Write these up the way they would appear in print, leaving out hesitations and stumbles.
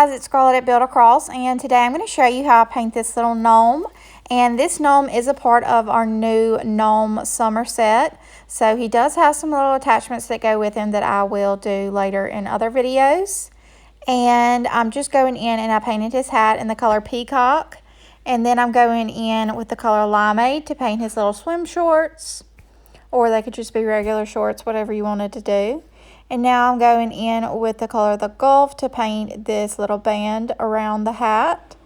guys, it's Scarlett at Build Across, and today I'm going to show you how I paint this little gnome. And this gnome is a part of our new gnome summer set. So he does have some little attachments that go with him that I will do later in other videos. And I'm just going in and I painted his hat in the color Peacock. And then I'm going in with the color Limeade to paint his little swim shorts. Or they could just be regular shorts, whatever you wanted to do. And now I'm going in with the color of the Gulf to paint this little band around the hat.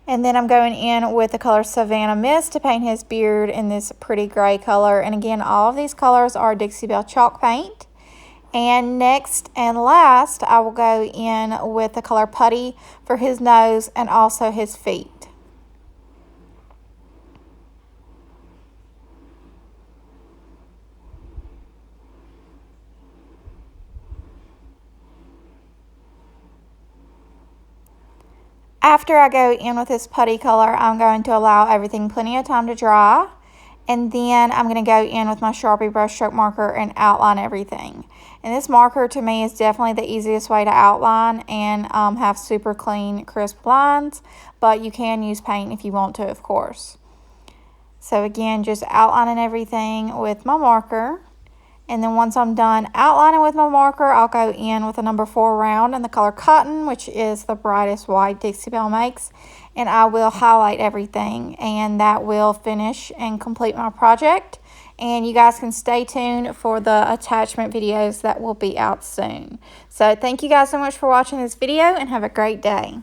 And then I'm going in with the color Savannah Mist to paint his beard in this pretty gray color. And again, all of these colors are Dixie Belle chalk paint. And next and last, I will go in with the color Putty for his nose and also his feet. After I go in with this putty color, I'm going to allow everything plenty of time to dry. And then I'm going to go in with my Sharpie brush stroke marker and outline everything. And this marker to me is definitely the easiest way to outline and have super clean, crisp lines. But you can use paint if you want to, of course. So again, just outlining everything with my marker. And then once I'm done outlining with my marker, I'll go in with a number 4 round in the color Cotton, which is the brightest white Dixie Belle makes. And I will highlight everything, and that will finish and complete my project. And you guys can stay tuned for the attachment videos that will be out soon. So thank you guys so much for watching this video, and have a great day.